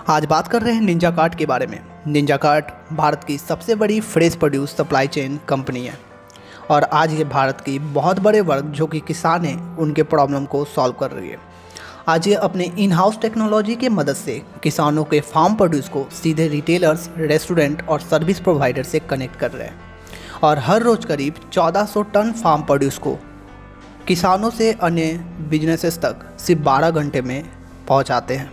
आज बात कर रहे हैं निंजा कार्ट के बारे में। निंजा कार्ट भारत की सबसे बड़ी fresh produce supply chain company है और आज ये भारत की बहुत बड़े वर्ग जो कि किसान हैं उनके प्रॉब्लम को सॉल्व कर रही है। आज ये अपने इन हाउस टेक्नोलॉजी के मदद से किसानों के फार्म प्रोड्यूस को सीधे रिटेलर्स, रेस्टोरेंट और सर्विस प्रोवाइडर से कनेक्ट कर रहे हैं और हर रोज़ करीब 1400 टन फार्म प्रोड्यूस को किसानों से अन्य बिजनेसेस तक सिर्फ 12 घंटे में पहुंचाते हैं।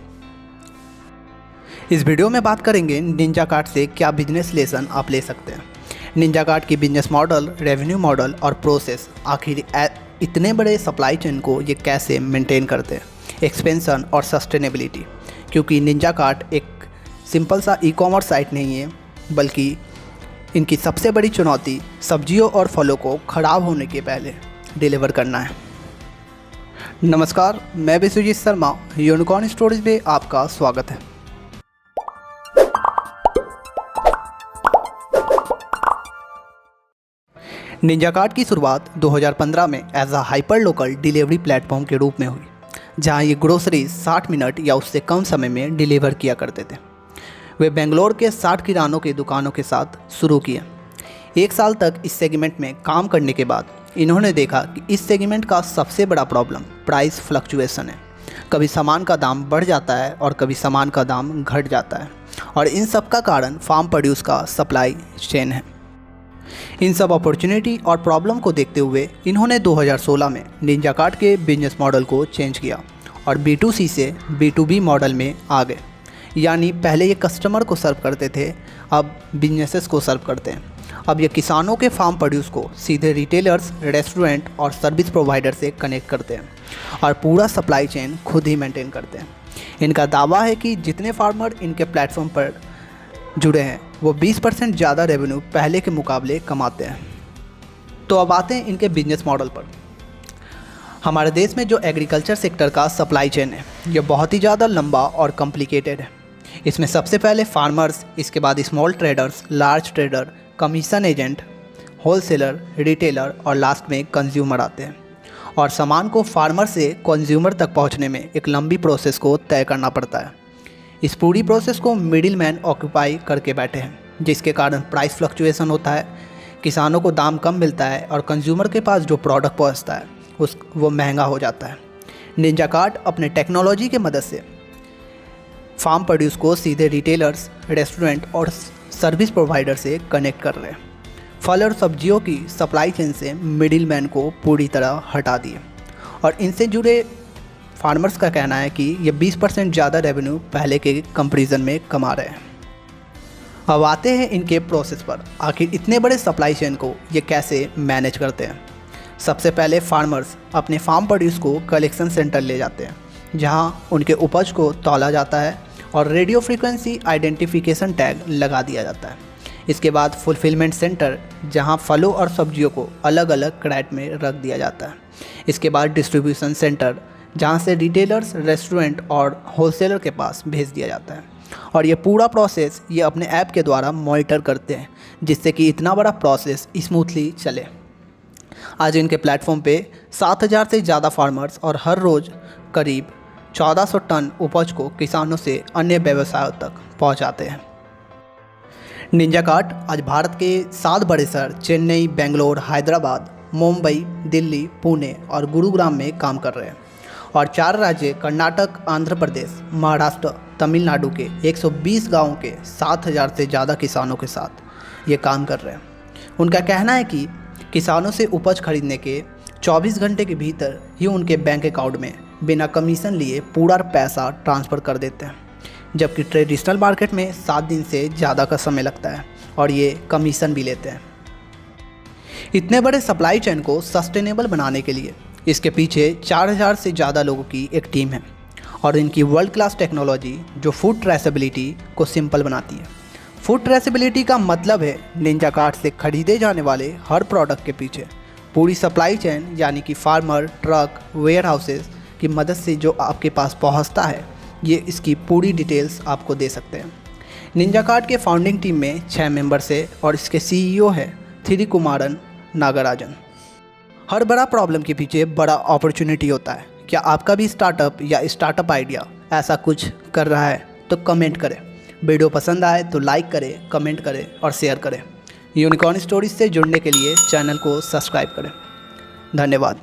इस वीडियो में बात करेंगे निंजा कार्ट से क्या बिजनेस लेसन आप ले सकते हैं, निंजा कार्ट की बिजनेस मॉडल, रेवेन्यू मॉडल और प्रोसेस, आखिर इतने बड़े सप्लाई चेन को ये कैसे मेंटेन करते हैं, एक्सपेंशन और सस्टेनेबिलिटी। क्योंकि निंजा कार्ट एक सिंपल सा ई कॉमर्स साइट नहीं है, बल्कि इनकी सबसे बड़ी चुनौती सब्जियों और फलों को ख़राब होने के पहले डिलीवर करना है। नमस्कार, मैं विश्वजीत शर्मा, यूनिकॉर्न स्टोरीज में आपका स्वागत है। निंजा कार्ट की शुरुआत 2015 में as a hyper local delivery platform के रूप में हुई, जहां ये ग्रोसरीज 60 मिनट या उससे कम समय में डिलीवर किया करते थे। वे बेंगलोर के 60 किरानों की दुकानों के साथ शुरू किए। 1 साल तक इस सेगमेंट में काम करने के बाद इन्होंने देखा कि इस सेगमेंट का सबसे बड़ा प्रॉब्लम प्राइस फ्लक्चुएशन है। कभी सामान का दाम बढ़ जाता है और कभी सामान का दाम घट जाता है, और इन सब का कारण फार्म प्रोड्यूस का सप्लाई चेन है। इन सब अपॉर्चुनिटी और प्रॉब्लम को देखते हुए इन्होंने 2016 में निंजा कार्ट के बिजनेस मॉडल को चेंज किया और B2C से B2B मॉडल में आ गए। यानी पहले ये कस्टमर को सर्व करते थे, अब बिजनेसेस को सर्व करते हैं। अब ये किसानों के फार्म प्रोड्यूस को सीधे रिटेलर्स, रेस्टोरेंट और सर्विस प्रोवाइडर से कनेक्ट करते हैं और पूरा सप्लाई चेन खुद ही मेंटेन करते हैं। इनका दावा है कि जितने फार्मर इनके प्लेटफॉर्म पर जुड़े हैं वो 20% ज़्यादा रेवेन्यू पहले के मुकाबले कमाते हैं। तो अब आते हैं इनके बिजनेस मॉडल पर। हमारे देश में जो एग्रीकल्चर सेक्टर का सप्लाई चेन है ये बहुत ही ज़्यादा लंबा और कॉम्प्लिकेटेड है। इसमें सबसे पहले फार्मर्स, इसके बाद small traders, large trader, commission agent, wholesaler, retailer और लास्ट में कंज्यूमर आते हैं। और सामान को फार्मर से कंज्यूमर तक पहुंचने में एक लंबी प्रोसेस को तय करना पड़ता है। इस पूरी प्रोसेस को मिडिल मैन ऑक्यूपाई करके बैठे हैं, जिसके कारण प्राइस फ्लक्चुएशन होता है, किसानों को दाम कम मिलता है और कंज्यूमर के पास जो प्रोडक्ट पहुंचता है वो महंगा हो जाता है। निंजा कार्ट अपने टेक्नोलॉजी के मदद से फार्म प्रोड्यूस को सीधे रिटेलर्स, रेस्टोरेंट और सर्विस प्रोवाइडर से कनेक्ट कर रहे हैं। फल और सब्जियों की सप्लाई चेन से मिडिल मैन को पूरी तरह हटा दिए और इनसे जुड़े फार्मर्स का कहना है कि ये 20% ज़्यादा रेवेन्यू पहले के कंपैरिजन में कमा रहे हैं। अब आते हैं इनके प्रोसेस पर। आखिर इतने बड़े सप्लाई चेन को ये कैसे मैनेज करते हैं। सबसे पहले फार्मर्स अपने फार्म प्रोड्यूस को कलेक्शन सेंटर ले जाते हैं, जहां उनके उपज को तौला जाता है और रेडियो फ्रीक्वेंसी आइडेंटिफिकेशन टैग लगा दिया जाता है। इसके बाद फुलफिलमेंट सेंटर, जहां फलों और सब्जियों को अलग अलग क्रेट में रख दिया जाता है। इसके बाद डिस्ट्रीब्यूशन सेंटर, जहां से रिटेलर्स, रेस्टोरेंट और होलसेलर के पास भेज दिया जाता है। और ये पूरा प्रोसेस ये अपने ऐप के द्वारा मॉनिटर करते हैं, जिससे कि इतना बड़ा प्रोसेस स्मूथली चले। आज इनके प्लेटफॉर्म पे 7000 से ज़्यादा फार्मर्स और हर रोज़ करीब 1400 टन उपज को किसानों से अन्य व्यवसायों तक पहुंचाते हैं। निंजा कार्ट आज भारत के 7 बड़े शहर चेन्नई, बेंगलोर, हैदराबाद, मुंबई, दिल्ली, पुणे और गुरुग्राम में काम कर रहे हैं और 4 राज्य कर्नाटक, आंध्र प्रदेश, महाराष्ट्र, तमिलनाडु के 120 गांवों के 7000 से ज़्यादा किसानों के साथ ये काम कर रहे हैं। उनका कहना है कि किसानों से उपज खरीदने के 24 घंटे के भीतर ही उनके बैंक अकाउंट में बिना कमीशन लिए पूरा पैसा ट्रांसफ़र कर देते हैं, जबकि ट्रेडिशनल मार्केट में 7 दिन से ज़्यादा का समय लगता है और ये कमीशन भी लेते हैं। इतने बड़े सप्लाई चेन को सस्टेनेबल बनाने के लिए इसके पीछे 4000 से ज़्यादा लोगों की एक टीम है और इनकी वर्ल्ड क्लास टेक्नोलॉजी जो फूड ट्रेसेबिलिटी को सिंपल बनाती है। फूड ट्रेसेबिलिटी का मतलब है निंजा कार्ट से खरीदे जाने वाले हर प्रोडक्ट के पीछे पूरी सप्लाई चेन, यानी कि फार्मर, ट्रक, वेयर हाउसेस की मदद से जो आपके पास पहुंचता है, ये इसकी पूरी डिटेल्स आपको दे सकते हैं। निंजा कार्ट के फाउंडिंग टीम में 6 मेंबर्स है और इसके CEO है थिरुकुमारन नागराजन। हर बड़ा प्रॉब्लम के पीछे बड़ा अपॉर्चुनिटी होता है। क्या आपका भी स्टार्टअप या स्टार्टअप आइडिया ऐसा कुछ कर रहा है? तो कमेंट करें। वीडियो पसंद आए तो लाइक करें, कमेंट करें और शेयर करें। यूनिकॉर्न स्टोरीज से जुड़ने के लिए चैनल को सब्सक्राइब करें। धन्यवाद।